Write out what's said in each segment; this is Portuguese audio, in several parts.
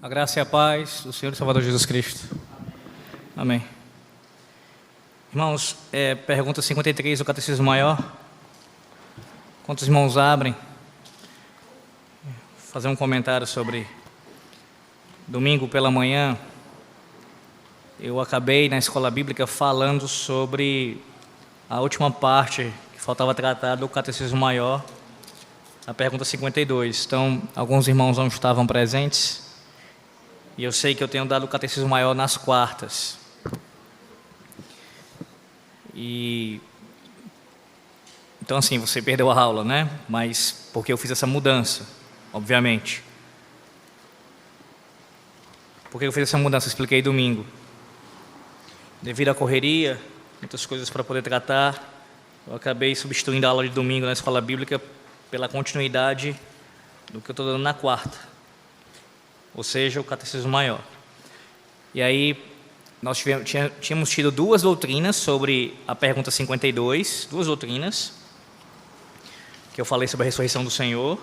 A graça e a paz do Senhor e Salvador Jesus Cristo. Amém. Irmãos, pergunta 53 do Catecismo Maior. Quantos irmãos abrem? Vou fazer um comentário sobre domingo pela manhã. Eu acabei na escola bíblica falando sobre a última parte que faltava tratar do Catecismo Maior, a pergunta 52. Então, alguns irmãos não estavam presentes. E eu sei que eu tenho dado o Catecismo Maior nas quartas. Então, assim, você perdeu a aula, né? Mas porque eu fiz essa mudança, obviamente. Por que eu fiz essa mudança? Eu expliquei domingo. Devido à correria, muitas coisas para poder tratar, eu acabei substituindo a aula de domingo na escola bíblica pela continuidade do que eu estou dando na quarta. Ou seja, o Catecismo Maior. E aí, nós tínhamos tido duas doutrinas sobre a pergunta 52, duas doutrinas, que eu falei sobre a ressurreição do Senhor.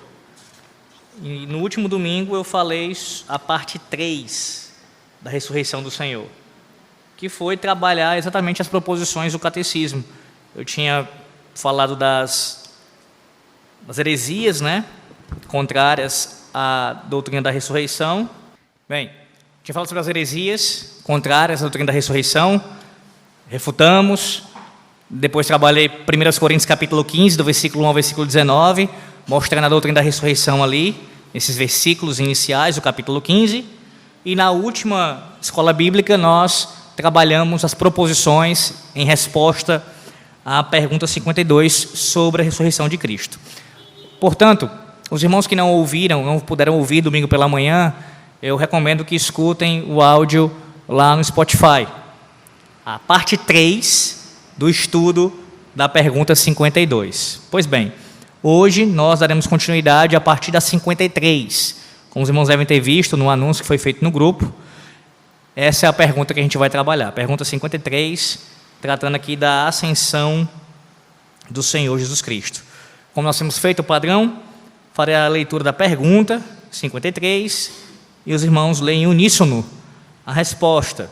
E no último domingo eu falei a parte 3 da ressurreição do Senhor, que foi trabalhar exatamente as proposições do catecismo. Eu tinha falado das heresias, né, contrárias à doutrina da ressurreição. Bem, tinha falado sobre as heresias contrárias à doutrina da ressurreição, refutamos. Depois trabalhei 1 Coríntios capítulo 15, do versículo 1 ao versículo 19, mostrando a doutrina da ressurreição ali, esses versículos iniciais do capítulo 15. E na última escola bíblica nós trabalhamos as proposições em resposta à pergunta 52 sobre a ressurreição de Cristo. Portanto, os irmãos que não puderam ouvir domingo pela manhã, eu recomendo que escutem o áudio lá no Spotify. A parte 3 do estudo da pergunta 52. Pois bem, hoje nós daremos continuidade a partir da 53. Como os irmãos devem ter visto no anúncio que foi feito no grupo, essa é a pergunta que a gente vai trabalhar. Pergunta 53, tratando aqui da ascensão do Senhor Jesus Cristo. Como nós temos feito o padrão, farei a leitura da pergunta 53 e os irmãos leem em uníssono a resposta.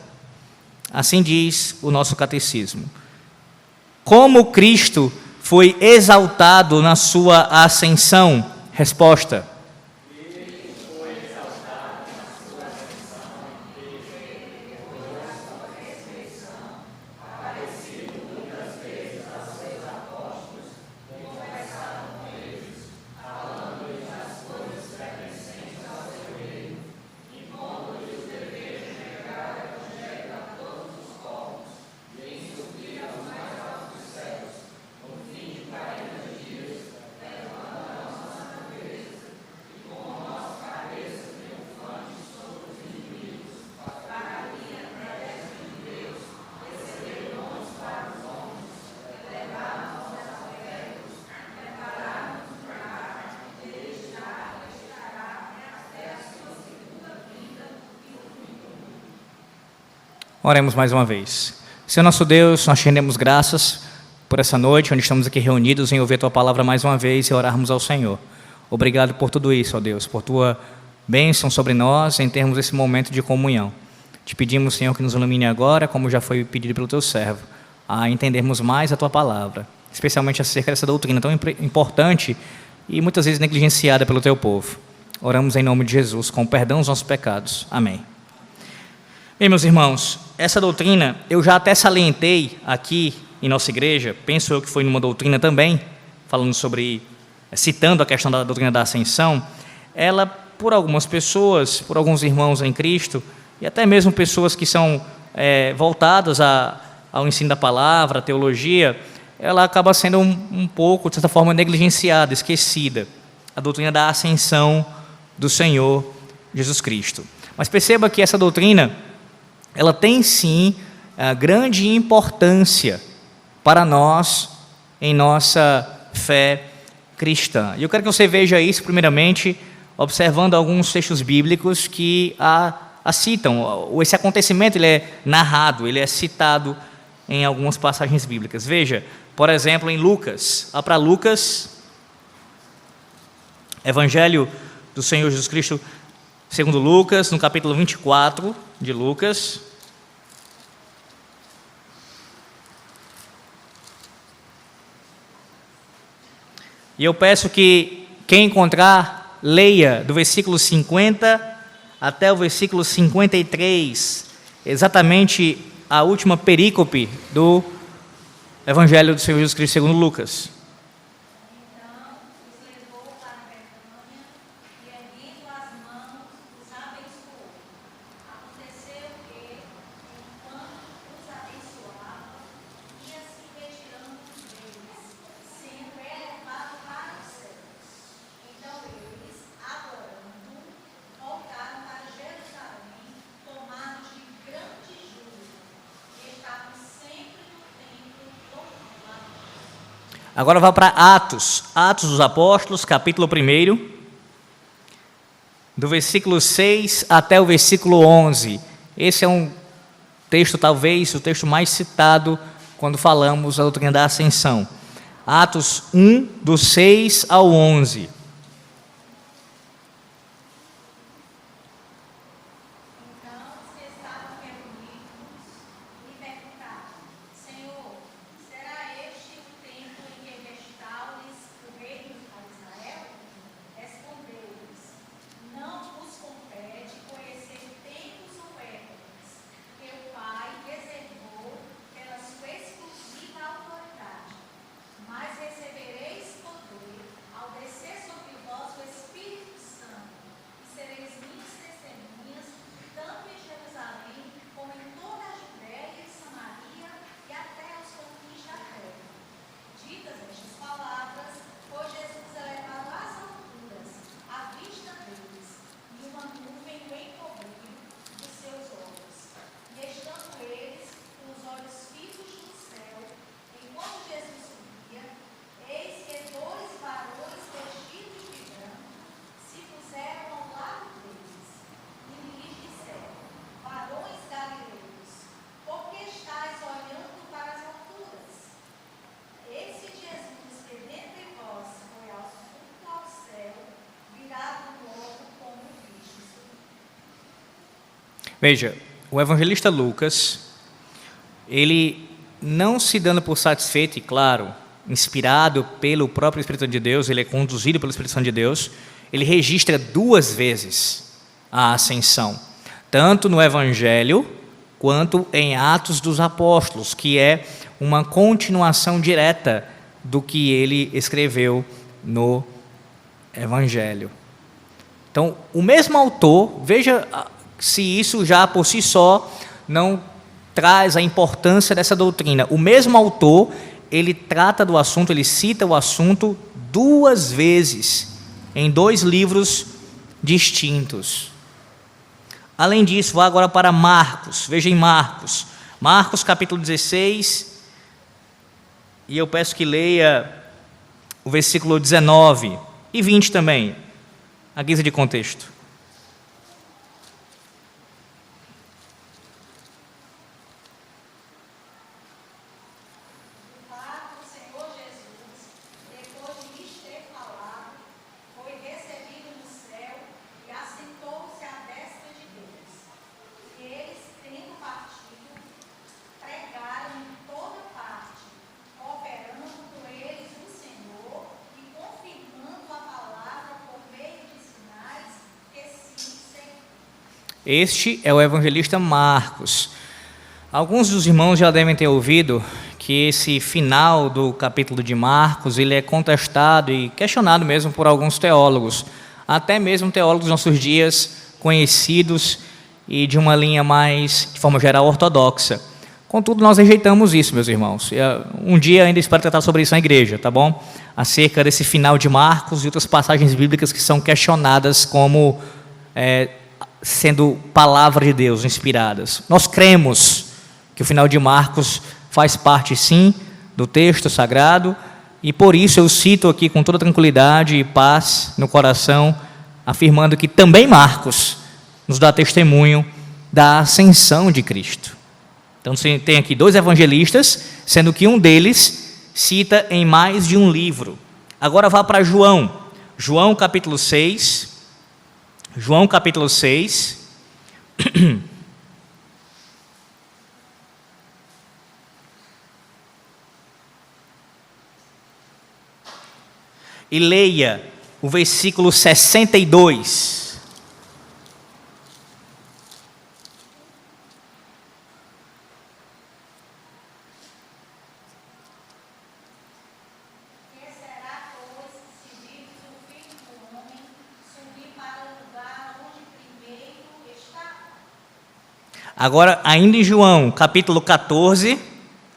Assim diz o nosso catecismo. Como Cristo foi exaltado na sua ascensão? Resposta. Oremos mais uma vez. Senhor nosso Deus, nós te rendemos graças por essa noite, onde estamos aqui reunidos em ouvir a Tua palavra mais uma vez e orarmos ao Senhor. Obrigado por tudo isso, ó Deus, por Tua bênção sobre nós em termos desse momento de comunhão. Te pedimos, Senhor, que nos ilumine agora, como já foi pedido pelo Teu servo, a entendermos mais a Tua palavra, especialmente acerca dessa doutrina tão importante e muitas vezes negligenciada pelo Teu povo. Oramos em nome de Jesus, com o perdão dos nossos pecados. Amém. Bem, meus irmãos, essa doutrina eu já até salientei aqui em nossa igreja, penso eu que foi numa doutrina também, falando sobre, citando a questão da doutrina da ascensão. Ela, por algumas pessoas, por alguns irmãos em Cristo, e até mesmo pessoas que são voltadas ao ensino da palavra, à teologia, ela acaba sendo um pouco, de certa forma, negligenciada, esquecida, a doutrina da ascensão do Senhor Jesus Cristo. Mas perceba que essa doutrina, ela tem sim grande importância para nós em nossa fé cristã. E eu quero que você veja isso primeiramente observando alguns textos bíblicos que a citam. Esse acontecimento ele é narrado, ele é citado em algumas passagens bíblicas. Veja, por exemplo, em Lucas. Para Lucas, Evangelho do Senhor Jesus Cristo segundo Lucas, no capítulo 24 de Lucas. E eu peço que quem encontrar, leia do versículo 50 até o versículo 53, exatamente a última perícope do Evangelho do Senhor Jesus Cristo segundo Lucas. Agora vá para Atos dos Apóstolos, capítulo 1, do versículo 6 até o versículo 11. Esse é um texto, talvez, o texto mais citado quando falamos da doutrina da ascensão. Atos 1, do 6 ao 11. Veja, o evangelista Lucas, ele não se dando por satisfeito, e claro, inspirado pelo próprio Espírito de Deus, ele é conduzido pelo Espírito Santo de Deus, ele registra 2 vezes a ascensão, tanto no Evangelho quanto em Atos dos Apóstolos, que é uma continuação direta do que ele escreveu no Evangelho. Então, o mesmo autor, veja se isso já por si só não traz a importância dessa doutrina. O mesmo autor, ele trata do assunto, ele cita o assunto 2 vezes, em 2 livros distintos. Além disso, vá agora para Marcos. Veja em Marcos. Marcos capítulo 16, e eu peço que leia o versículo 19 e 20 também, à guisa de contexto. Este é o evangelista Marcos. Alguns dos irmãos já devem ter ouvido que esse final do capítulo de Marcos, ele é contestado e questionado mesmo por alguns teólogos, até mesmo teólogos dos nossos dias, conhecidos e de uma linha mais, de forma geral, ortodoxa. Contudo, nós rejeitamos isso, meus irmãos. Um dia ainda espero tratar sobre isso na igreja, tá bom? Acerca desse final de Marcos e outras passagens bíblicas que são questionadas como sendo palavra de Deus, inspiradas. Nós cremos que o final de Marcos faz parte, sim, do texto sagrado, e por isso eu cito aqui com toda tranquilidade e paz no coração, afirmando que também Marcos nos dá testemunho da ascensão de Cristo. Então, você tem aqui 2 evangelistas, sendo que um deles cita em mais de um livro. Agora vá para João. João capítulo 6, João capítulo 6. E leia o versículo 62. Agora, ainda em João, capítulo 14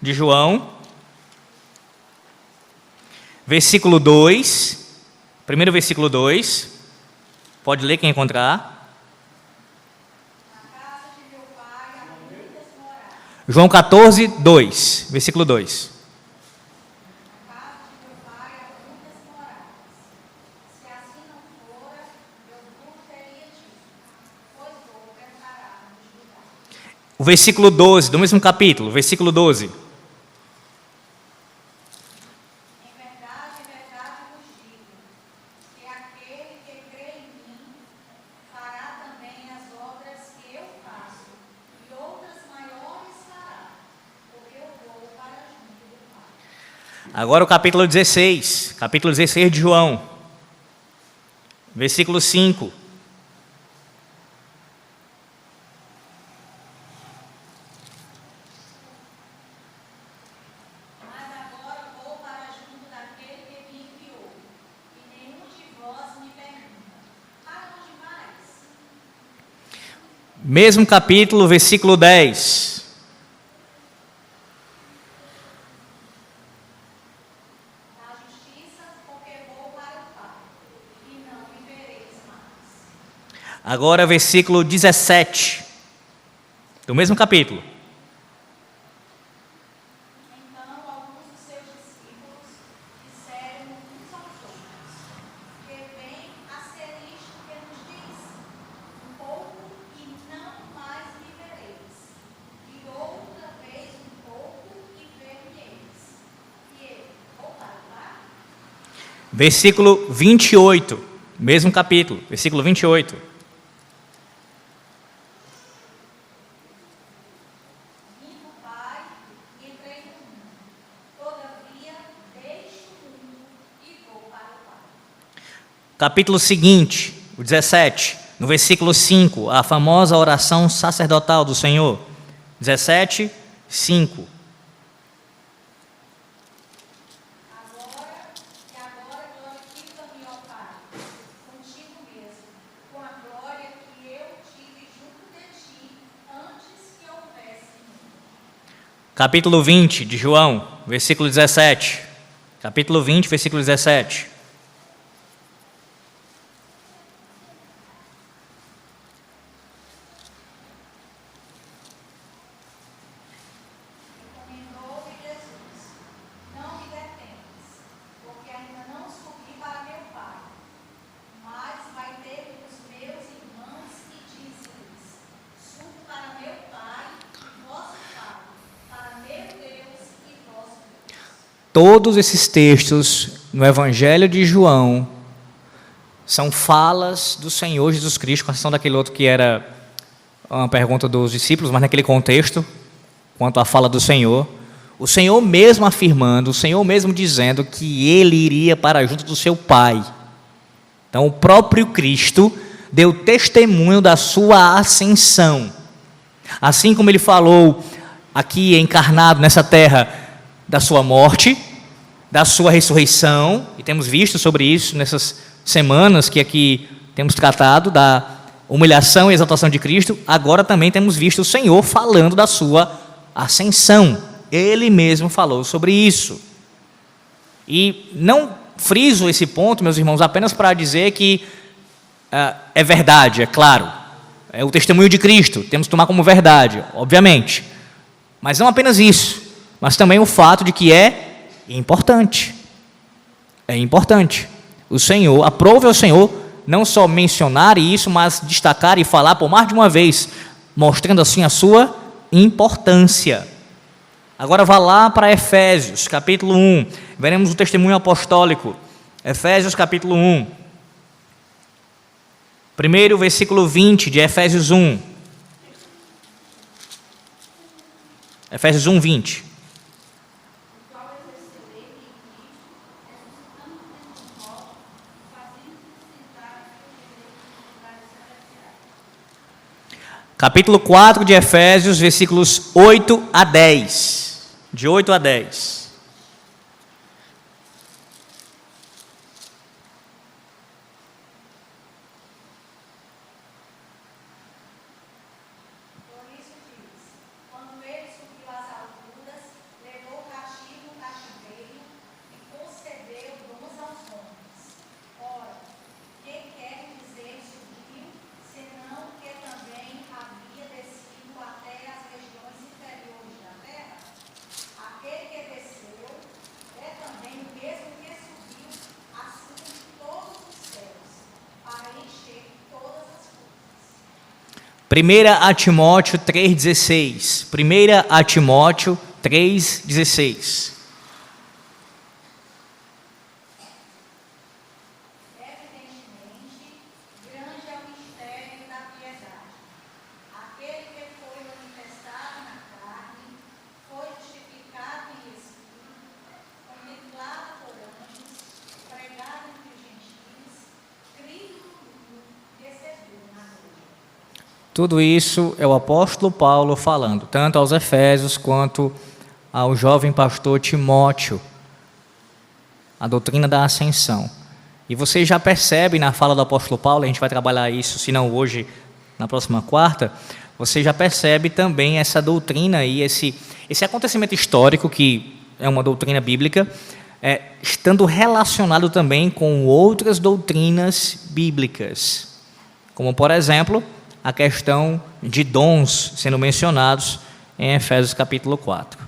de João, versículo 2, primeiro versículo 2, pode ler quem encontrar. João 14, 2, versículo 2. O versículo 12, do mesmo capítulo, versículo 12. Em verdade vos digo, que aquele que crê em mim fará também as obras que eu faço, e outras maiores fará, porque eu vou para junto do Pai. Agora o capítulo 16 de João, versículo 5. Mesmo capítulo, versículo 10. A justiça, porque vou para o Pai, e não me vereis mais. Agora, versículo 17, do mesmo capítulo. Então, alguns dos seus discípulos disseram uns aos outros, que vem a ser isto que nos diz, um pouco e não mais me vereis, e outra vez um pouco e ver-me-eis. E ele, vou para o Pai? Versículo 28, mesmo capítulo, versículo 28. Capítulo seguinte, o 17, no versículo 5, a famosa oração sacerdotal do Senhor. 17, 5. Agora glorifica-me, ó Pai, contigo mesmo, com a glória que eu tive junto de ti, antes que houvesse mundo. Capítulo 20 de João, versículo 17. Capítulo 20, versículo 17. Todos esses textos no Evangelho de João são falas do Senhor Jesus Cristo, com exceção daquele outro que era uma pergunta dos discípulos, mas naquele contexto, quanto à fala do Senhor, o Senhor mesmo afirmando, o Senhor mesmo dizendo que Ele iria para junto do seu Pai. Então o próprio Cristo deu testemunho da sua ascensão. Assim como Ele falou aqui encarnado nessa terra da sua morte, da sua ressurreição, e temos visto sobre isso nessas semanas que aqui temos tratado, da humilhação e exaltação de Cristo. Agora também temos visto o Senhor falando da sua ascensão. Ele mesmo falou sobre isso. E não friso esse ponto, meus irmãos, apenas para dizer que é verdade, é claro, é o testemunho de Cristo, temos que tomar como verdade, obviamente, mas não apenas isso, mas também o fato de que é importante. É importante. O Senhor, aprove ao Senhor não só mencionar isso, mas destacar e falar por mais de uma vez, mostrando assim a sua importância. Agora vá lá para Efésios, capítulo 1, veremos o testemunho apostólico. Efésios, capítulo 1. Primeiro, versículo 20 de Efésios 1. Efésios 1, 20. Capítulo 4 de Efésios, versículos 8 a 10. De 8 a 10. Primeira a Timóteo 3,16. Primeira a Timóteo 3,16. Evidentemente, grande é o mistério da piedade. Aquele que foi manifestado na carne, foi justificado em espírito, contemplado por anjos, pregado entre os gentios, crido no mundo, recebido na glória. Tudo isso é o apóstolo Paulo falando, tanto aos Efésios quanto ao jovem pastor Timóteo, a doutrina da ascensão. E você já percebe na fala do apóstolo Paulo, a gente vai trabalhar isso, se não hoje, na próxima quarta, você já percebe também essa doutrina e esse acontecimento histórico, que é uma doutrina bíblica, estando relacionado também com outras doutrinas bíblicas, como, por exemplo, a questão de dons sendo mencionados em Efésios capítulo 4.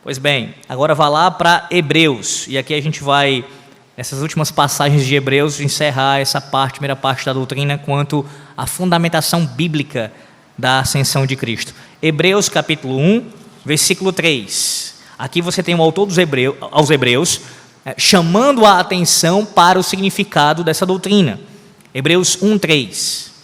Pois bem, agora vá lá para Hebreus, e aqui a gente vai, nessas últimas passagens de Hebreus, encerrar essa primeira parte da doutrina quanto à fundamentação bíblica da ascensão de Cristo. Hebreus capítulo 1, versículo 3. Aqui você tem o autor aos Hebreus chamando a atenção para o significado dessa doutrina. Hebreus 1, 3.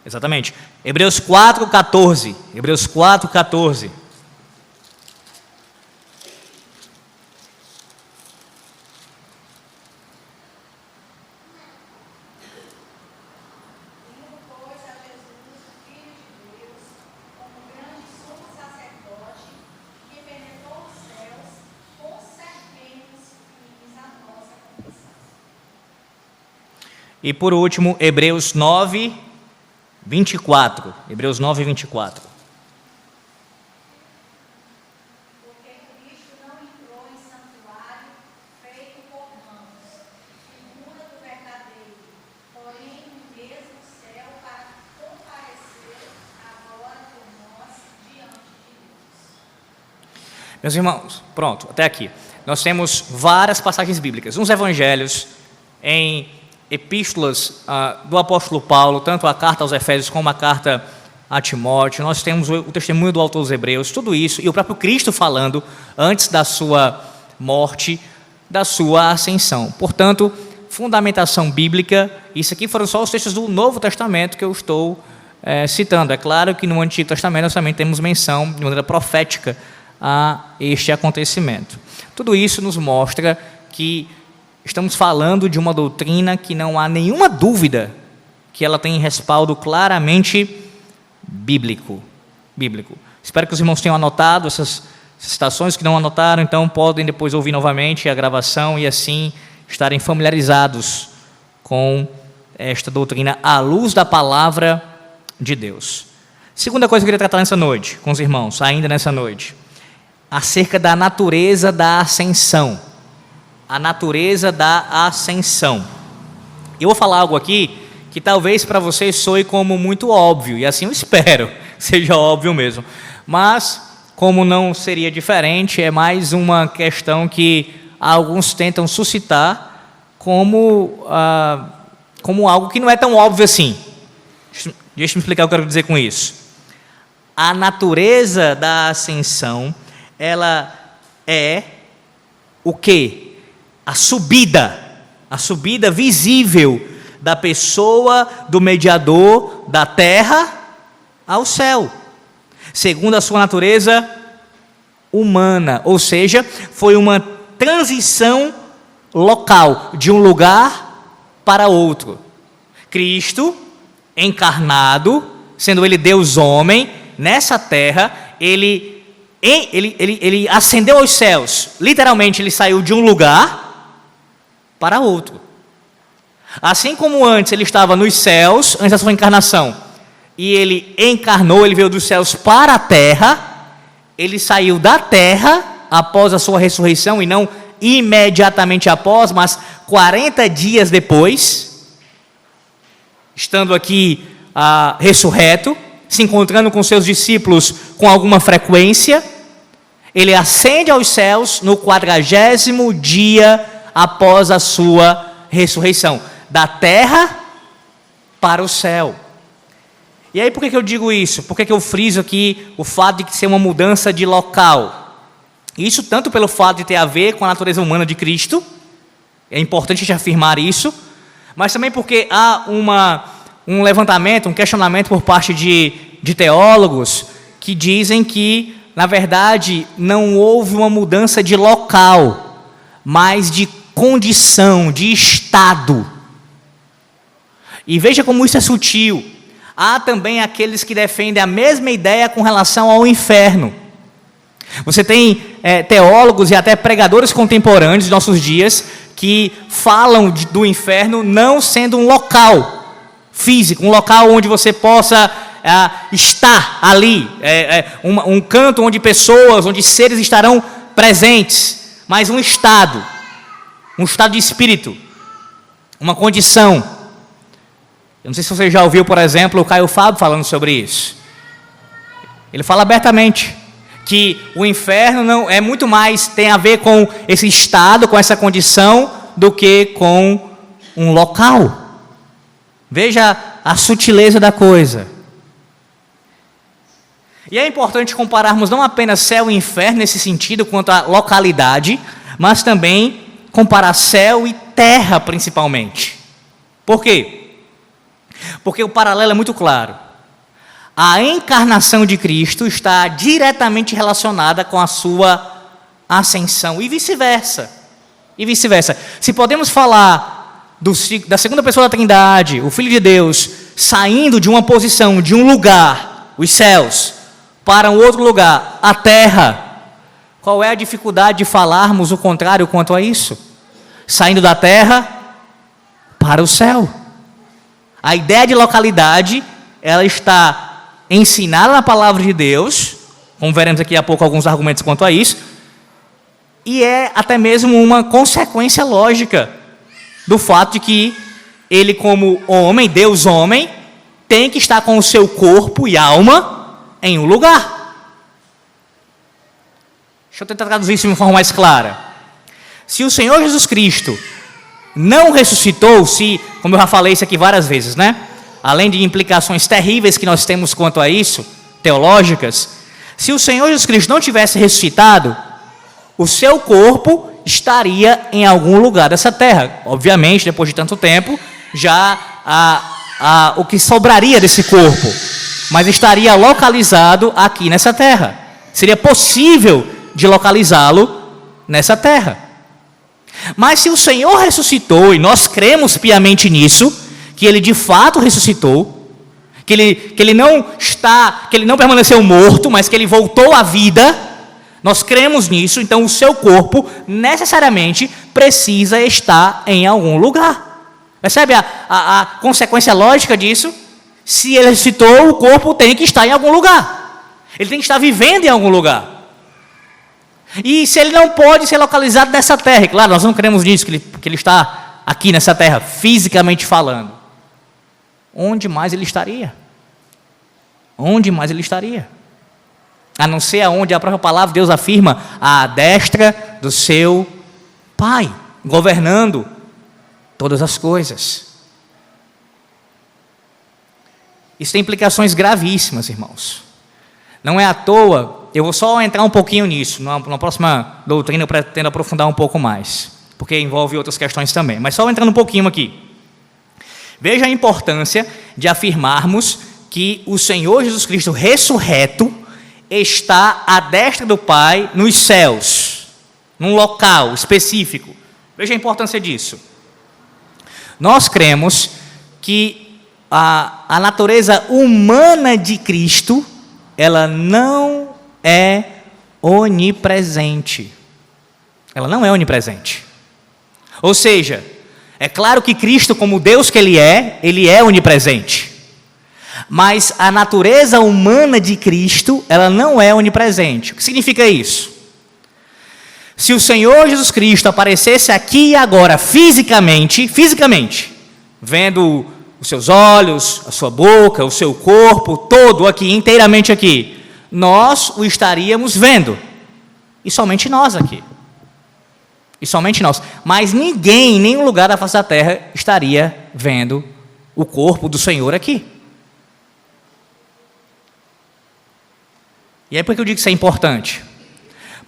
Exatamente. Hebreus 4,14. Hebreus 4,14. E por último, Hebreus 9, 24. Hebreus 9, 24. Porque Cristo não entrou em santuário feito por mãos, figura do verdadeiro, porém no mesmo céu para comparecer agora por nós diante de Deus. Meus irmãos, pronto, até aqui. Nós temos várias passagens bíblicas, uns evangelhos, em epístolas do apóstolo Paulo, tanto a carta aos Efésios como a carta a Timóteo. Nós temos o testemunho do autor dos Hebreus, tudo isso, e o próprio Cristo falando antes da sua morte, da sua ascensão. Portanto, fundamentação bíblica, isso aqui foram só os textos do Novo Testamento que eu estou citando. É claro que no Antigo Testamento nós também temos menção de maneira profética a este acontecimento. Tudo isso nos mostra que estamos falando de uma doutrina que não há nenhuma dúvida que ela tem respaldo claramente bíblico. Espero que os irmãos tenham anotado essas citações. Que não anotaram, então podem depois ouvir novamente a gravação e assim estarem familiarizados com esta doutrina à luz da palavra de Deus. Segunda coisa que eu queria tratar nessa noite, com os irmãos, ainda nessa noite, acerca da natureza da ascensão. A natureza da ascensão. Eu vou falar algo aqui que talvez para vocês soe como muito óbvio, e assim eu espero que seja óbvio mesmo. Mas, como não seria diferente, é mais uma questão que alguns tentam suscitar como algo que não é tão óbvio assim. Deixa eu me explicar o que eu quero dizer com isso. A natureza da ascensão, ela é o quê? A subida visível da pessoa, do mediador, da terra ao céu, segundo a sua natureza humana, ou seja, foi uma transição local, de um lugar para outro. Cristo, encarnado, sendo ele Deus homem, nessa terra, ele ascendeu aos céus, literalmente ele saiu de um lugar para outro. Assim como antes ele estava nos céus, antes da sua encarnação, e ele encarnou, ele veio dos céus para a terra, ele saiu da terra após a sua ressurreição, e não imediatamente após, mas 40 dias depois, estando aqui ressurreto, se encontrando com seus discípulos com alguma frequência, ele ascende aos céus no 40º dia após a sua ressurreição, da terra para o céu. E aí por que eu digo isso? Por que eu friso aqui o fato de ser uma mudança de local? Isso tanto pelo fato de ter a ver com a natureza humana de Cristo, é importante a gente afirmar isso, mas também porque há um levantamento, um questionamento por parte de teólogos que dizem que, na verdade, não houve uma mudança de local, mas de condição, de estado. E veja como isso é sutil. Há também aqueles que defendem a mesma ideia com relação ao inferno. Você tem teólogos e até pregadores contemporâneos de nossos dias que falam do inferno não sendo um local físico, um local onde você possa estar ali, um canto onde pessoas, onde seres estarão presentes, mas um estado de espírito, uma condição. Eu não sei se você já ouviu, por exemplo, o Caio Fábio falando sobre isso. Ele fala abertamente que o inferno não é muito mais, tem a ver com esse estado, com essa condição, do que com um local. Veja a sutileza da coisa. E é importante compararmos não apenas céu e inferno nesse sentido, quanto à localidade, mas também comparar céu e terra principalmente. Por quê? Porque o paralelo é muito claro. A encarnação de Cristo está diretamente relacionada com a sua ascensão e vice-versa. Se podemos falar da segunda pessoa da Trindade, o Filho de Deus, saindo de uma posição, de um lugar, os céus, para um outro lugar, a terra, qual é a dificuldade de falarmos o contrário quanto a isso? Saindo da terra para o céu. A ideia de localidade, ela está ensinada na palavra de Deus, como veremos aqui a pouco alguns argumentos quanto a isso, e é até mesmo uma consequência lógica do fato de que ele, como homem, Deus homem, tem que estar com o seu corpo e alma em um lugar. Deixa eu tentar traduzir isso de uma forma mais clara. Se o Senhor Jesus Cristo não ressuscitou, como eu já falei isso aqui várias vezes, né? Além de implicações terríveis que nós temos quanto a isso, teológicas, se o Senhor Jesus Cristo não tivesse ressuscitado, o seu corpo estaria em algum lugar dessa terra. Obviamente, depois de tanto tempo, já o que sobraria desse corpo, mas estaria localizado aqui nessa terra. Seria possível de localizá-lo nessa terra. Mas se o Senhor ressuscitou, e nós cremos piamente nisso, que ele de fato ressuscitou, que ele não permaneceu morto, mas que ele voltou à vida, nós cremos nisso, então o seu corpo necessariamente precisa estar em algum lugar. Percebe a consequência lógica disso? Se ele ressuscitou, o corpo tem que estar em algum lugar. Ele tem que estar vivendo em algum lugar. E se ele não pode ser localizado nessa terra, e claro, nós não cremos nisso, que ele está aqui nessa terra, fisicamente falando, onde mais ele estaria? Onde mais ele estaria? A não ser aonde a própria palavra de Deus afirma, à destra do seu Pai, governando todas as coisas. Isso tem implicações gravíssimas, irmãos. Não é à toa, eu vou só entrar um pouquinho nisso, na próxima doutrina eu pretendo aprofundar um pouco mais, porque envolve outras questões também, mas só entrando um pouquinho aqui. Veja a importância de afirmarmos que o Senhor Jesus Cristo ressurreto está à destra do Pai nos céus, num local específico. Veja a importância disso. Nós cremos que a natureza humana de Cristo, ela não é onipresente. Ela não é onipresente. Ou seja, é claro que Cristo, como Deus que Ele é onipresente. Mas a natureza humana de Cristo, ela não é onipresente. O que significa isso? Se o Senhor Jesus Cristo aparecesse aqui e agora, fisicamente, vendo os seus olhos, a sua boca, o seu corpo, todo aqui, inteiramente aqui, nós o estaríamos vendo. E somente nós aqui. E somente nós. Mas ninguém, em nenhum lugar da face da terra, estaria vendo o corpo do Senhor aqui. E aí por que eu digo que isso é importante?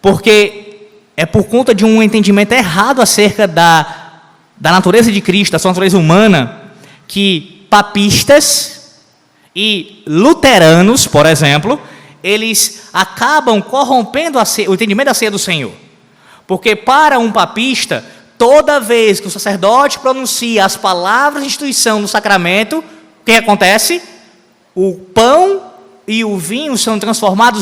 Porque é por conta de um entendimento errado acerca da natureza de Cristo, da sua natureza humana, que papistas e luteranos, por exemplo, eles acabam corrompendo o entendimento da ceia do Senhor. Porque para um papista, toda vez que o sacerdote pronuncia as palavras de instituição no sacramento, o que acontece? O pão e o vinho são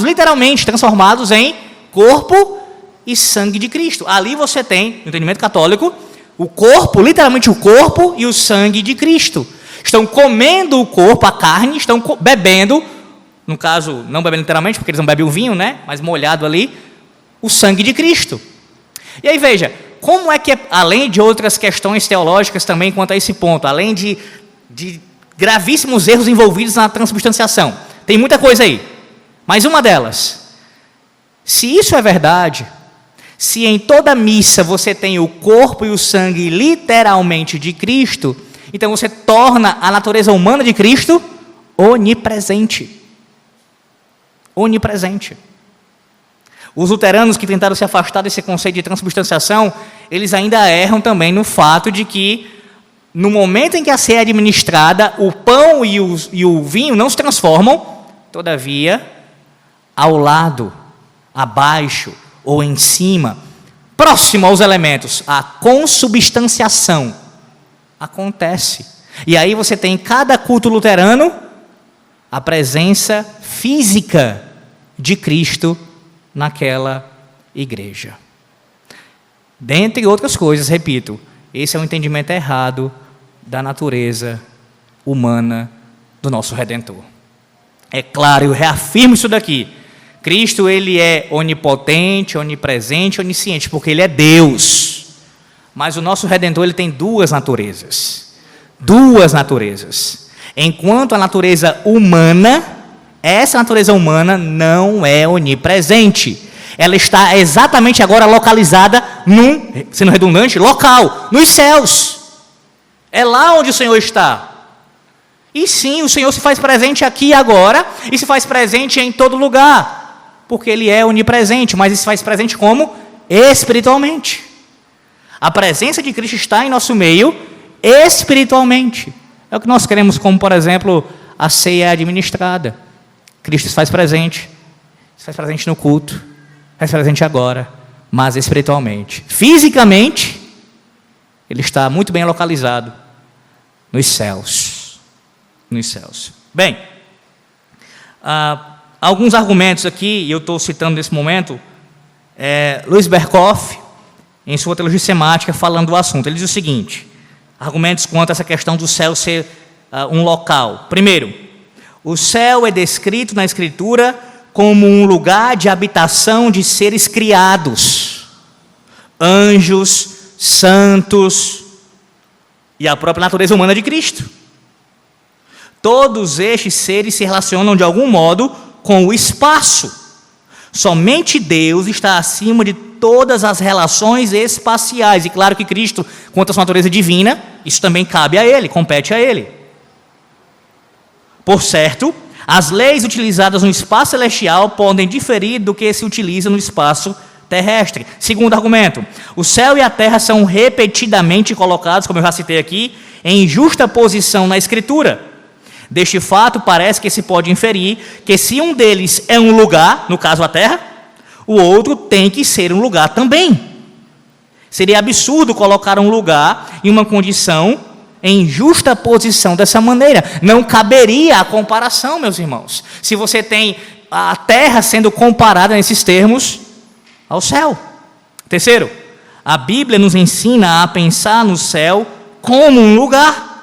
literalmente transformados em corpo e sangue de Cristo. Ali você tem, no entendimento católico, o corpo, literalmente o corpo e o sangue de Cristo. Estão comendo o corpo, a carne, estão bebendo, no caso, não bebendo literalmente, porque eles não bebem o vinho, né? Mas molhado ali, o sangue de Cristo. E aí veja, como é que, além de outras questões teológicas também quanto a esse ponto, além de gravíssimos erros envolvidos na transubstanciação, tem muita coisa aí, mas uma delas, se isso é verdade, se em toda missa você tem o corpo e o sangue literalmente de Cristo, então você torna a natureza humana de Cristo onipresente. Onipresente. Os luteranos que tentaram se afastar desse conceito de transubstanciação, eles ainda erram também no fato de que, no momento em que a ceia é administrada, o pão e o vinho não se transformam, todavia, ao lado, abaixo ou em cima, próximo aos elementos, a consubstanciação acontece. E aí você tem em cada culto luterano a presença física de Cristo naquela igreja. Dentre outras coisas, repito, esse é um entendimento errado da natureza humana do nosso Redentor. É claro, eu reafirmo isso daqui. Cristo, ele é onipotente, onipresente, onisciente, porque ele é Deus. Mas o nosso Redentor, ele tem duas naturezas. Duas naturezas. Enquanto a natureza humana, essa natureza humana não é onipresente. Ela está exatamente agora localizada sendo redundante, local, nos céus. É lá onde o Senhor está. E sim, o Senhor se faz presente aqui e agora, e se faz presente em todo lugar, porque Ele é onipresente, mas Ele se faz presente como? Espiritualmente. A presença de Cristo está em nosso meio, espiritualmente. É o que nós queremos, como por exemplo, a ceia administrada. Cristo se faz presente no culto, se faz presente agora, mas espiritualmente. Fisicamente, Ele está muito bem localizado nos céus. Nos céus. Bem, alguns argumentos aqui, e eu estou citando nesse momento, Luiz Berkhoff, em sua teologia sistemática, falando do assunto. Ele diz o seguinte, argumentos quanto a essa questão do céu ser um local. Primeiro, o céu é descrito na Escritura como um lugar de habitação de seres criados, anjos, santos e a própria natureza humana de Cristo. Todos estes seres se relacionam de algum modo com o espaço. Somente Deus está acima de todas as relações espaciais. E claro que Cristo, quanto à sua natureza divina, Isso também cabe a ele, compete a ele. Por certo, as leis utilizadas no espaço celestial podem diferir do que se utiliza no espaço terrestre. Segundo argumento, o céu e a terra são repetidamente colocados, como eu já citei aqui, em justa posição na Escritura. Deste fato, parece que se pode inferir que se um deles é um lugar, no caso a terra, o outro tem que ser um lugar também. Seria absurdo colocar um lugar em uma condição em justa posição dessa maneira. Não caberia a comparação, meus irmãos. Se você tem a terra sendo comparada nesses termos ao céu. Terceiro, a Bíblia nos ensina a pensar no céu como um lugar.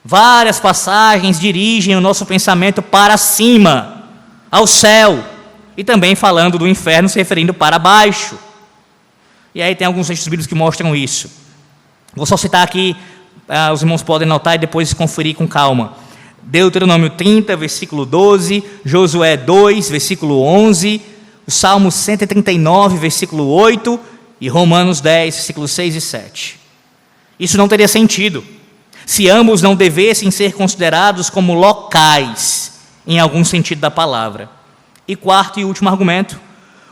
Várias passagens dirigem o nosso pensamento para cima, ao céu, e também falando do inferno, se referindo para baixo. E aí tem alguns textos bíblicos que mostram isso. Vou só citar aqui, os irmãos podem notar e depois conferir com calma. Deuteronômio 30, versículo 12, Josué 2, versículo 11, o Salmo 139, versículo 8 e Romanos 10, versículos 6 e 7. Isso não teria sentido se ambos não devessem ser considerados como locais, em algum sentido da palavra. E quarto e último argumento,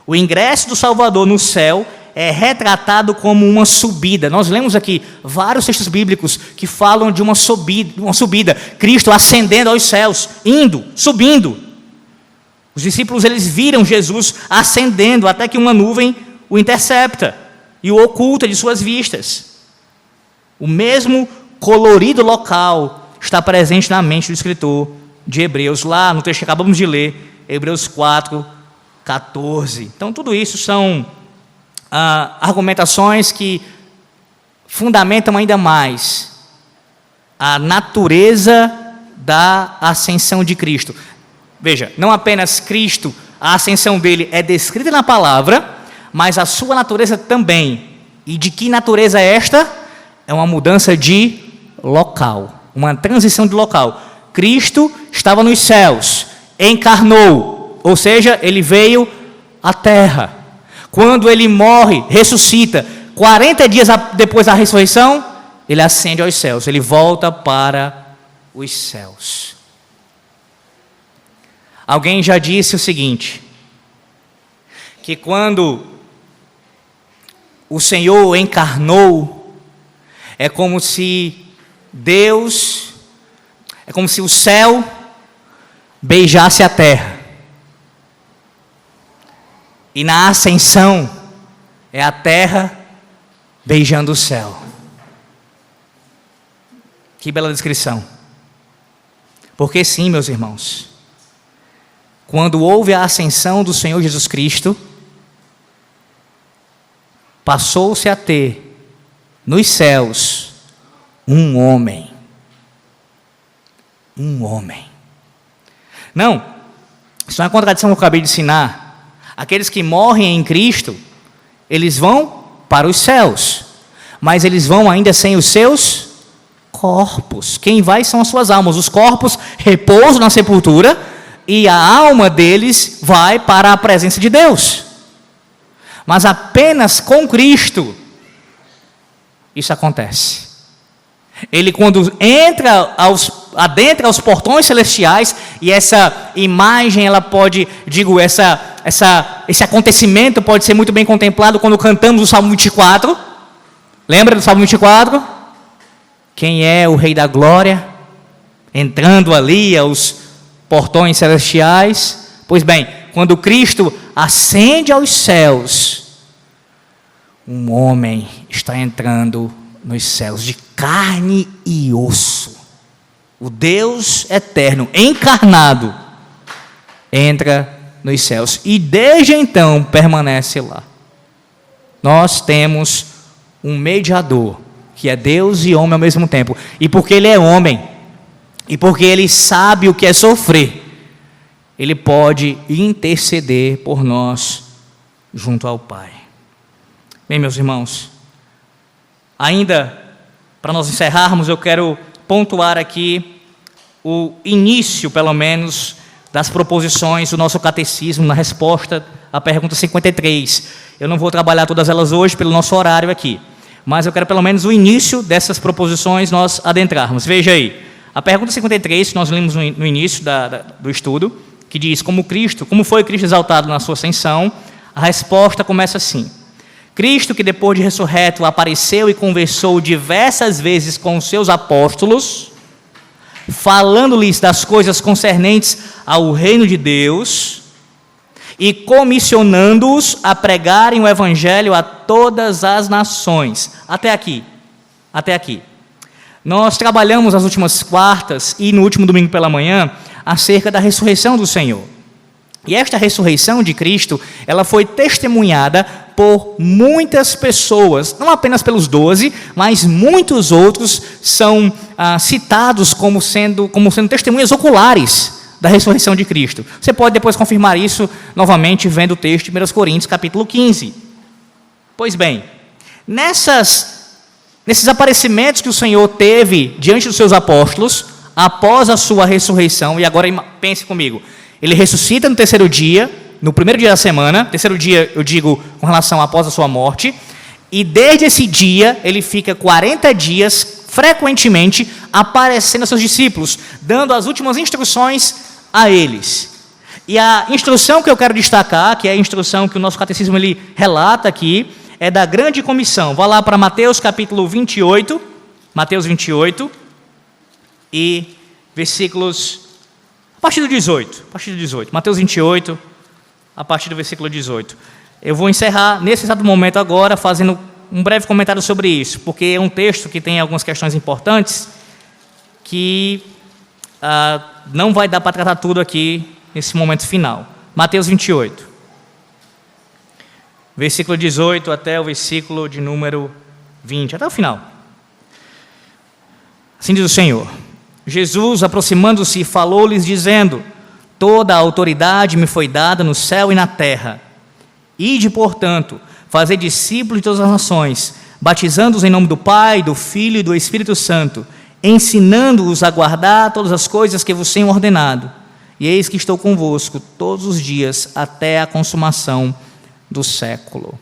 o ingresso do Salvador no céu é retratado como uma subida. Nós lemos aqui vários textos bíblicos que falam de uma subida. Cristo ascendendo aos céus, indo, subindo. Os discípulos, eles viram Jesus ascendendo até que uma nuvem o intercepta e o oculta de suas vistas. O mesmo colorido local está presente na mente do escritor de Hebreus, lá no texto que acabamos de ler, Hebreus 4, 14. Então, tudo isso são argumentações que fundamentam ainda mais a natureza da ascensão de Cristo. Veja, não apenas Cristo, a ascensão dele é descrita na palavra, mas a sua natureza também. E de que natureza é esta? É uma mudança de local, uma transição de local. Cristo estava nos céus, encarnou, ou seja, ele veio à terra. Quando ele morre, ressuscita, 40 dias depois da ressurreição, ele ascende aos céus, ele volta para os céus. Alguém já disse o seguinte, que quando o Senhor encarnou, é como se o céu beijasse a terra. E na ascensão, é a terra beijando o céu. Que bela descrição. Porque sim, meus irmãos, quando houve a ascensão do Senhor Jesus Cristo, passou-se a ter nos céus um homem. Um homem. Não, isso não é contradição que eu acabei de ensinar. Aqueles que morrem em Cristo, eles vão para os céus, mas eles vão ainda sem os seus corpos. Quem vai são as suas almas. Os corpos repousam na sepultura e a alma deles vai para a presença de Deus. Mas apenas com Cristo isso acontece. Ele, quando adentra aos portões celestiais, e essa imagem, ela pode, esse acontecimento pode ser muito bem contemplado quando cantamos o Salmo 24. Lembra do Salmo 24? Quem é o Rei da Glória? Entrando ali aos portões celestiais. Pois bem, quando Cristo ascende aos céus, um homem está entrando nos céus, de carne e osso. O Deus eterno, encarnado, entra nos céus. E desde então permanece lá. Nós temos um mediador, que é Deus e homem ao mesmo tempo. E porque ele é homem, e porque ele sabe o que é sofrer, ele pode interceder por nós junto ao Pai. Bem, meus irmãos, ainda para nós encerrarmos, eu quero pontuar aqui o início, pelo menos, das proposições do nosso catecismo na resposta à pergunta 53. Eu não vou trabalhar todas elas hoje pelo nosso horário aqui, mas eu quero pelo menos o início dessas proposições nós adentrarmos. Veja aí, a pergunta 53, que nós lemos no início do estudo, que diz como foi Cristo exaltado na sua ascensão, a resposta começa assim: Cristo, que depois de ressurreto apareceu e conversou diversas vezes com os seus apóstolos, falando-lhes das coisas concernentes ao reino de Deus e comissionando-os a pregarem o evangelho a todas as nações. Até aqui. Nós trabalhamos nas últimas quartas e no último domingo pela manhã acerca da ressurreição do Senhor. E esta ressurreição de Cristo, ela foi testemunhada por muitas pessoas, não apenas pelos 12, mas muitos outros são citados como sendo testemunhas oculares da ressurreição de Cristo. Você pode depois confirmar isso novamente vendo o texto de 1 Coríntios, capítulo 15. Pois bem, nesses aparecimentos que o Senhor teve diante dos seus apóstolos, após a sua ressurreição, e agora pense comigo, ele ressuscita no terceiro dia, no primeiro dia da semana, terceiro dia eu digo com relação após a sua morte, e desde esse dia ele fica 40 dias, frequentemente, aparecendo aos seus discípulos, dando as últimas instruções a eles. E a instrução que eu quero destacar, que é a instrução que o nosso catecismo ele relata aqui, é da grande comissão. Vá lá para Mateus capítulo 28, Mateus 28, e versículos... A partir do 18, Mateus 28, a partir do versículo 18. Eu vou encerrar nesse exato momento agora, fazendo um breve comentário sobre isso, porque é um texto que tem algumas questões importantes, que não vai dar para tratar tudo aqui nesse momento final. Mateus 28, versículo 18 até o versículo de número 20, até o final. Assim diz o Senhor: Jesus, aproximando-se, falou-lhes, dizendo: toda a autoridade me foi dada no céu e na terra. Ide, portanto, fazei discípulos de todas as nações, batizando-os em nome do Pai, do Filho e do Espírito Santo, ensinando-os a guardar todas as coisas que vos tenho ordenado. E eis que estou convosco todos os dias até a consumação do século.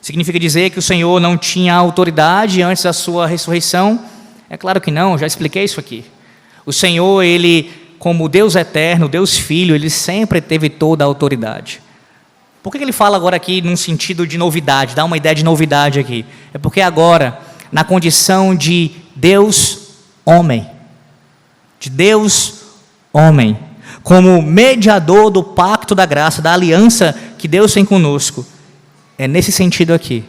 Significa dizer que o Senhor não tinha autoridade antes da sua ressurreição? É claro que não, já expliquei isso aqui. O Senhor, ele, como Deus eterno, Deus Filho, ele sempre teve toda a autoridade. Por que ele fala agora aqui num sentido de novidade, dá uma ideia de novidade aqui? É porque agora, na condição de Deus homem, como mediador do pacto da graça, da aliança que Deus tem conosco, é nesse sentido aqui,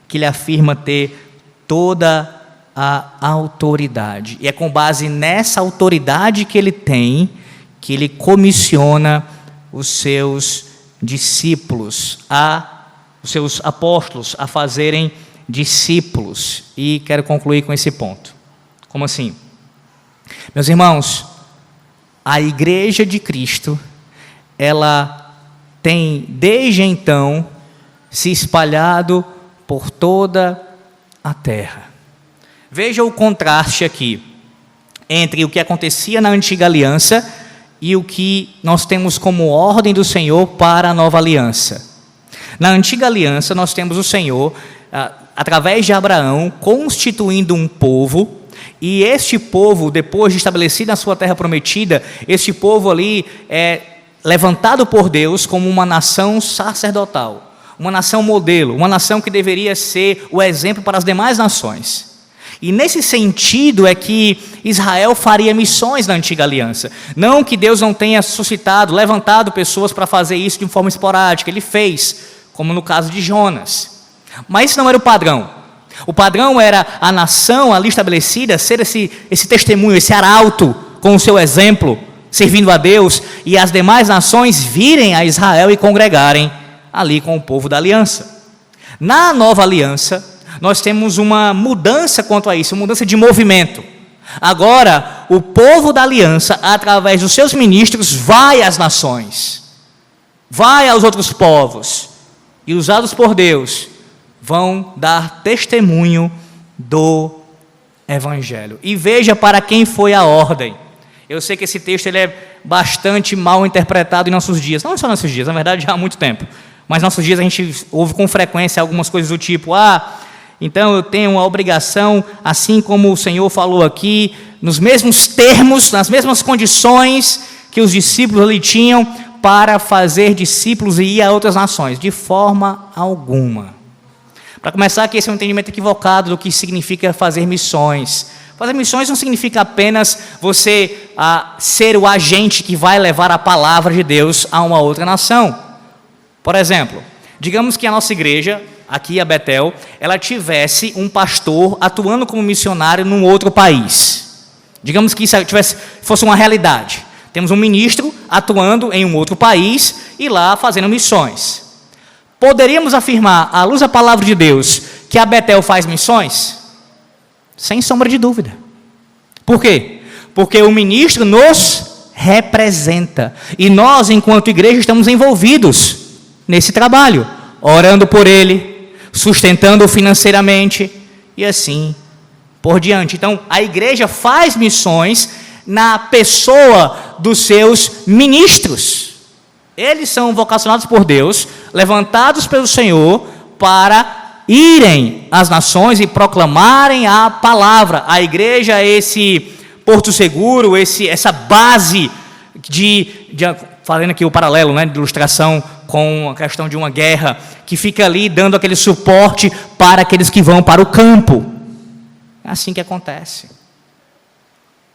que ele afirma ter toda a autoridade. E é com base nessa autoridade que ele tem, que ele comissiona os seus discípulos, os seus apóstolos, a fazerem discípulos. E quero concluir com esse ponto. Como assim? Meus irmãos, a Igreja de Cristo, ela tem desde então se espalhado por toda a terra. Veja o contraste aqui entre o que acontecia na antiga aliança e o que nós temos como ordem do Senhor para a nova aliança. Na antiga aliança nós temos o Senhor, através de Abraão, constituindo um povo, e este povo, depois de estabelecido na sua terra prometida, este povo ali é levantado por Deus como uma nação sacerdotal, uma nação modelo, uma nação que deveria ser o exemplo para as demais nações. E nesse sentido é que Israel faria missões na antiga aliança. Não que Deus não tenha suscitado, levantado pessoas para fazer isso de forma esporádica. Ele fez, como no caso de Jonas. Mas isso não era o padrão. O padrão era a nação ali estabelecida ser esse testemunho, esse arauto com o seu exemplo, servindo a Deus, e as demais nações virem a Israel e congregarem ali com o povo da aliança. Na nova aliança, nós temos uma mudança quanto a isso, uma mudança de movimento. Agora, o povo da aliança, através dos seus ministros, vai às nações, vai aos outros povos, e usados por Deus, vão dar testemunho do Evangelho. E veja para quem foi a ordem. Eu sei que esse texto ele é bastante mal interpretado em nossos dias, não só nossos dias, na verdade já há muito tempo, mas em nossos dias a gente ouve com frequência algumas coisas do tipo, Então eu tenho a obrigação, assim como o Senhor falou aqui, nos mesmos termos, nas mesmas condições que os discípulos ali tinham para fazer discípulos e ir a outras nações, de forma alguma. Para começar, que esse é um entendimento equivocado do que significa fazer missões. Fazer missões não significa apenas você ser o agente que vai levar a palavra de Deus a uma outra nação. Por exemplo, digamos que a nossa igreja, aqui a Betel, ela tivesse um pastor atuando como missionário num outro país. Digamos que isso fosse uma realidade. Temos um ministro atuando em um outro país e lá fazendo missões. Poderíamos afirmar, à luz da palavra de Deus, que a Betel faz missões? Sem sombra de dúvida. Por quê? Porque o ministro nos representa. E nós, enquanto igreja, estamos envolvidos nesse trabalho, orando por ele, sustentando-o financeiramente e assim por diante. Então, a igreja faz missões na pessoa dos seus ministros. Eles são vocacionados por Deus, levantados pelo Senhor para irem às nações e proclamarem a palavra. A igreja é esse porto seguro, essa base falando aqui o paralelo, né, de ilustração com a questão de uma guerra, que fica ali dando aquele suporte para aqueles que vão para o campo. É assim que acontece.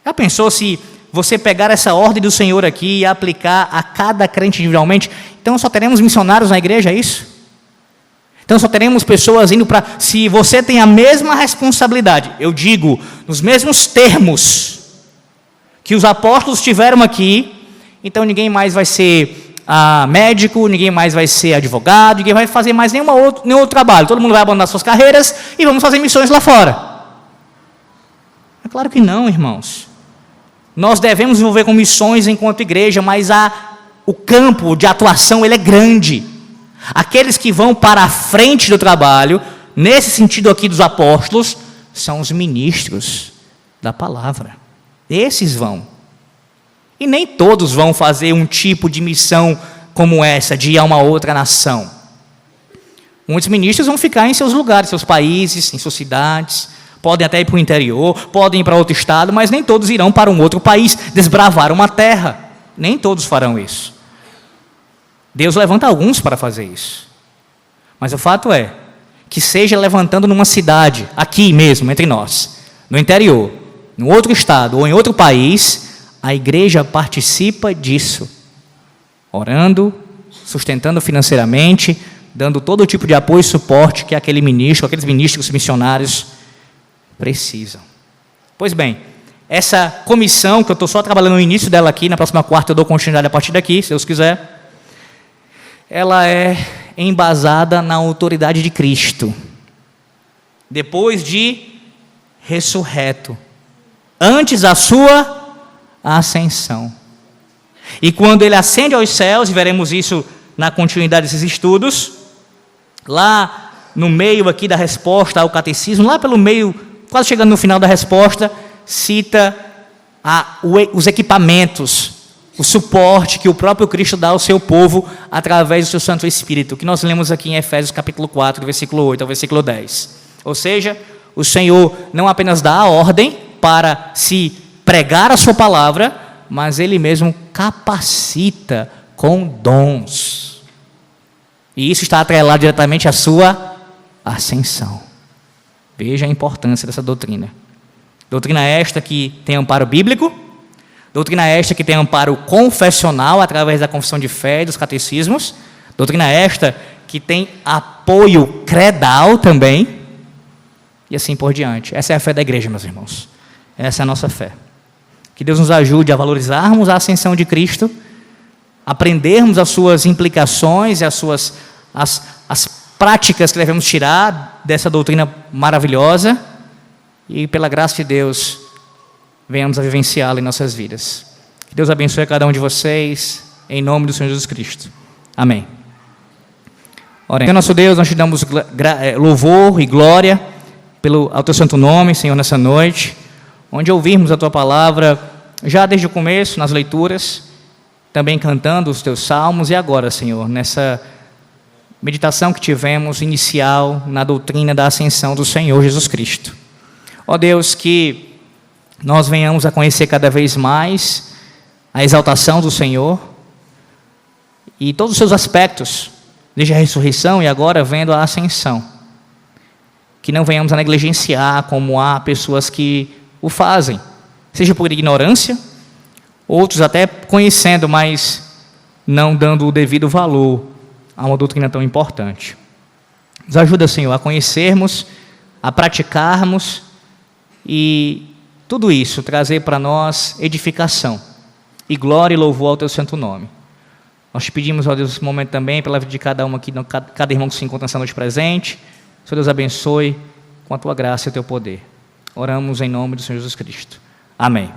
Já pensou se você pegar essa ordem do Senhor aqui e aplicar a cada crente individualmente? Então só teremos missionários na igreja, é isso? Então só teremos pessoas indo para... Se você tem a mesma responsabilidade, eu digo, nos mesmos termos que os apóstolos tiveram aqui, então ninguém mais vai ser médico, ninguém mais vai ser advogado, ninguém vai fazer mais nenhum outro trabalho. Todo mundo vai abandonar suas carreiras e vamos fazer missões lá fora. É claro que não, irmãos. Nós devemos nos envolver com missões enquanto igreja, mas o campo de atuação ele é grande. Aqueles que vão para a frente do trabalho, nesse sentido aqui dos apóstolos, são os ministros da palavra. Esses vão. E nem todos vão fazer um tipo de missão como essa, de ir a uma outra nação. Muitos ministros vão ficar em seus lugares, seus países, em suas cidades, podem até ir para o interior, podem ir para outro estado, mas nem todos irão para um outro país, desbravar uma terra. Nem todos farão isso. Deus levanta alguns para fazer isso. Mas o fato é que seja levantando numa cidade, aqui mesmo, entre nós, no interior, no outro estado ou em outro país, a igreja participa disso, orando, sustentando financeiramente, dando todo tipo de apoio e suporte que aquele ministro, aqueles ministros missionários precisam. Pois bem, essa comissão, que eu estou só trabalhando no início dela aqui, na próxima quarta eu dou continuidade a partir daqui, se Deus quiser, ela é embasada na autoridade de Cristo, depois de ressurreto, antes da sua ascensão. E quando ele ascende aos céus, e veremos isso na continuidade desses estudos, lá no meio aqui da resposta ao catecismo, lá pelo meio, quase chegando no final da resposta, cita os equipamentos, o suporte que o próprio Cristo dá ao seu povo através do seu Santo Espírito, que nós lemos aqui em Efésios capítulo 4, versículo 8 ao versículo 10. Ou seja, o Senhor não apenas dá a ordem para se pregar a sua palavra, mas Ele mesmo capacita com dons. E isso está atrelado diretamente à sua ascensão. Veja a importância dessa doutrina. Doutrina esta que tem amparo bíblico, doutrina esta que tem amparo confessional através da confissão de fé e dos catecismos, doutrina esta que tem apoio credal também, e assim por diante. Essa é a fé da igreja, meus irmãos. Essa é a nossa fé. Que Deus nos ajude a valorizarmos a ascensão de Cristo, aprendermos as suas implicações e as práticas que devemos tirar dessa doutrina maravilhosa e, pela graça de Deus, venhamos a vivenciá-la em nossas vidas. Que Deus abençoe a cada um de vocês, em nome do Senhor Jesus Cristo. Amém. Senhor nosso Deus, nós te damos louvor e glória ao teu santo nome, Senhor, nessa noite, onde ouvirmos a tua palavra já desde o começo, nas leituras, também cantando os teus salmos, e agora, Senhor, meditação que tivemos inicial na doutrina da ascensão do Senhor Jesus Cristo. Ó Deus, que nós venhamos a conhecer cada vez mais a exaltação do Senhor e todos os seus aspectos, desde a ressurreição e agora vendo a ascensão. Que não venhamos a negligenciar como há pessoas que o fazem, seja por ignorância, outros até conhecendo, mas não dando o devido valor a uma doutrina tão importante. Nos ajuda, Senhor, a conhecermos, a praticarmos e tudo isso trazer para nós edificação e glória e louvor ao Teu santo nome. Nós te pedimos, ó Deus, nesse momento também, pela vida de cada um aqui, cada irmão que se encontra nessa noite presente. Senhor Deus, abençoe com a Tua graça e o Teu poder. Oramos em nome do Senhor Jesus Cristo. Amém.